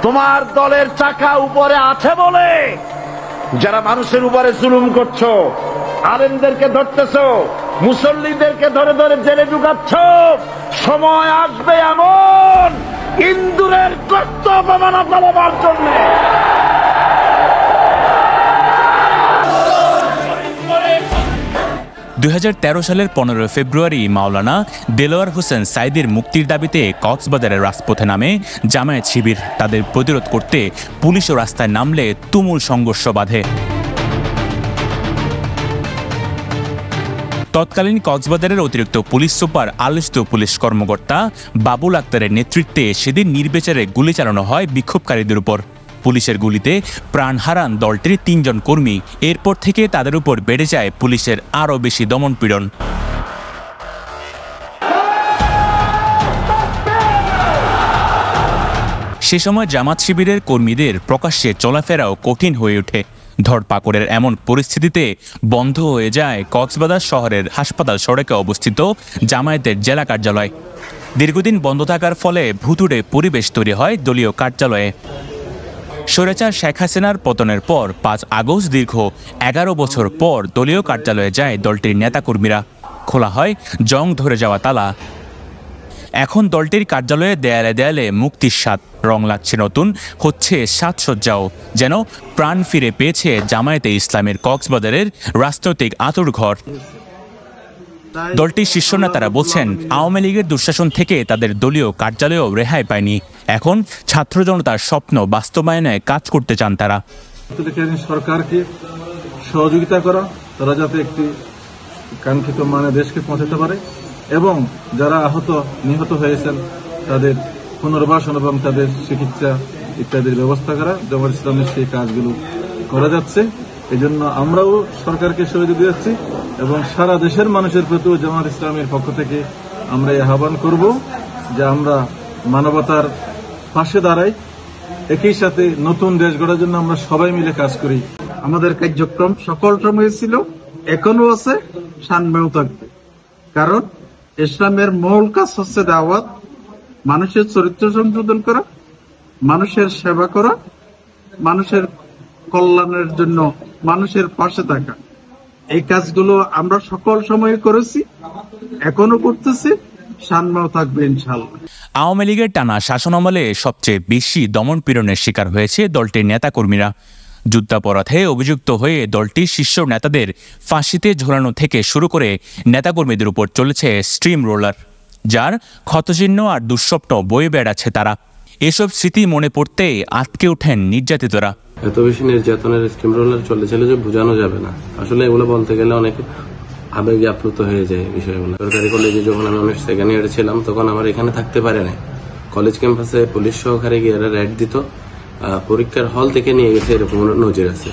তোমার দলের চাকা উপরে আছে বলে যারা মানুষের উপরে জুলুম করছো, আলেমদেরকে ধরতেছো, মুসল্লিদেরকে ধরে ধরে জেলে ঢুকাচ্ছ, সময় আসবে এমন ইন্দুরের কষ্ট অপমাননা পাওয়ার জন্য। 2013 সালের 15 ফেব্রুয়ারি মাওলানা দেলোয়ার হোসেন সাইদির মুক্তির দাবিতে কক্সবাজারের রাজপথে নামে জামায়াত শিবির। তাদের প্রতিরোধ করতে পুলিশ ও রাস্তায় নামলে তুমুল সংঘর্ষ বাধে। তৎকালীন কক্সবাজারের অতিরিক্ত পুলিশ সুপার আলোচিত পুলিশ কর্মকর্তা বাবুল আক্তারের নেতৃত্বে সেদিন নির্বিচারে গুলি চালানো হয় বিক্ষোভকারীদের উপর। পুলিশের গুলিতে প্রাণ হারান দলটির 3 জন কর্মী। এরপর থেকে তাদের উপর বেড়ে যায় পুলিশের আরও বেশি দমনপীড়ন। সে সময় জামাত শিবিরের কর্মীদের প্রকাশ্যে চলাফেরাও কঠিন হয়ে ওঠে। ধরপাকড়ের এমন পরিস্থিতিতে বন্ধ হয়ে যায় কক্সবাজার শহরের হাসপাতাল সড়কে অবস্থিত জামায়াতের জেলা কার্যালয়। দীর্ঘদিন বন্ধ থাকার ফলে ভুতুড়ে পরিবেশ তৈরি হয় দলীয় কার্যালয়ে। স্বৈরাচার শেখ হাসিনার পতনের পর 5 আগস্ট দীর্ঘ 11 বছর পর দলীয় কার্যালয়ে যায় দলটির নেতাকর্মীরা। খোলা হয় জং ধরে যাওয়া তালা। এখন দলটির কার্যালয়ে দেয়ালে দেয়ালে মুক্তির স্বাদ, রং লাগছে নতুন, হচ্ছে সাজসজ্জাও। যেন প্রাণ ফিরে পেয়েছে জামায়াতে ইসলামের কক্সবাজারের রাজনৈতিক আঁতুড়ঘর। দলটির শীর্ষ নেতারা বলছেন, আওয়ামী লীগের দুঃশাসন থেকে তাদের দলীয় কার্যালয়েও রেহাই পায়নি। এখন ছাত্র জনতার স্বপ্ন বাস্তবায়নে কাজ করতে চান তারা। সরকারকে সহযোগিতা করা, তারা যাতে একটি কাঙ্ক্ষিত মানে দেশকে পৌঁছাতে পারে এবং যারা নিহত হয়েছেন তাদের পুনর্বাসন এবং তাদের চিকিৎসা ইত্যাদির ব্যবস্থা করা। জামায়াত ইসলামের সেই কাজগুলো করা যাচ্ছে। এই জন্য আমরাও সরকারকে সহযোগিতা দিচ্ছি এবং সারা দেশের মানুষের প্রতিও জামায়াত ইসলামের পক্ষ থেকে আমরা এই আহ্বান করব যে আমরা মানবতার পাশে দাঁড়াই, একই সাথে নতুন দেশ গড়ার জন্য আমরা সবাই মিলে কাজ করি। আমাদের কার্যক্রম সকল সময় ছিল, এখনো আছে, সামনেও থাকবে। কারণ ইসলামের মূল কাজ হচ্ছে দাওয়াত, মানুষের চরিত্র সংশোধন করা, মানুষের সেবা করা, মানুষের কল্যাণের জন্য মানুষের পাশে থাকা। এই কাজগুলো আমরা সকল সময় করেছি, এখনো করতেছি, সামনেও থাকবে ইনশাআল্লাহ। আওয়ামী লীগের টানা শাসনামলে সবচেয়ে বেশি দমনপীড়নের শিকার হয়েছে দলটির নেতাকর্মীরা। যুদ্ধাপরাধে অভিযুক্ত হয়ে দলটির শীর্ষ নেতাদের ফাঁসিতে ঝোলানো থেকে শুরু করে নেতাকর্মীদের উপর চলেছে স্ট্রিম রোলার, যার ক্ষতচিহ্ন আর দুঃস্বপ্ন বয়ে বেড়াচ্ছে তারা। এসব স্মৃতি মনে পড়তেই আটকে ওঠেন নির্যাতিতরা। এত বেশি নির্যাতনের স্ট্রিম রোলার চলেছিল যে বোঝানো যাবে না। আসলে এগুলো বলতে গেলে অনেক আবেগে আপ্লুত হয়ে যায় বিষয়গুলো। সরকারি কলেজে যখন আমি 2nd ইয়ারে ছিলাম তখন আমার এখানে থাকতে পারে না। কলেজ ক্যাম্পাসে পুলিশ সহকারে গিয়ে রেড দিত, পরীক্ষার হল থেকে নিয়ে গেছে, এরকম নজির আছে।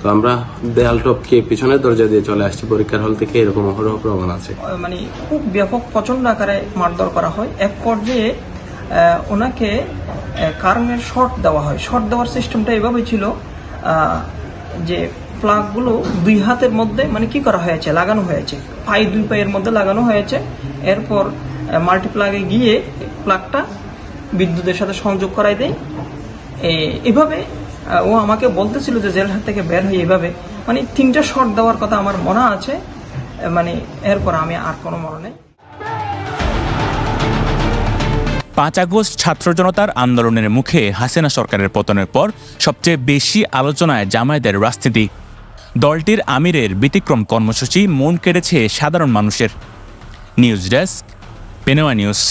তো আমরা দেয়াল টপকে পিছনের দরজা দিয়ে চলে আসছি পরীক্ষার হল থেকে, এরকম অহরহ প্রমাণ আছে। মানে খুব ব্যাপক প্রচন্ড আকারে মারধর করা হয়। এক পর্যায়ে ওনাকে কারেন্টের শর্ট দেওয়া হয়। শর্ট দেওয়ার সিস্টেমটা এভাবে ছিল যে প্লাগগুলো 2 হাতের মধ্যে মানে কি করা হয়েছে, লাগানো হয়েছে, 2 পায়ের মধ্যে লাগানো হয়েছে। এরপর মাল্টিপ্লাগে গিয়ে প্লাগটা বিদ্যুতের সাথে সংযোগ করাই দেয়। এভাবে ও আমাকে বলতেছিল যে জেলহাট থেকে বের হয়ে এভাবে মানে 3টা শট দেওয়ার কথা আমার মনে আছে। মানে এরপর আমি আর কোনো মনে নেই। 5 আগস্ট ছাত্র জনতার আন্দোলনের মুখে হাসিনা সরকারের পতনের পর সবচেয়ে বেশি আলোচনায় জামায়াতের রাজনীতি। দলটির আমিরের ব্যতিক্রম কর্মসূচি মন কেড়েছে সাধারণ মানুষের। নিউজ ডেস্ক, পেনেওয়া নিউজ।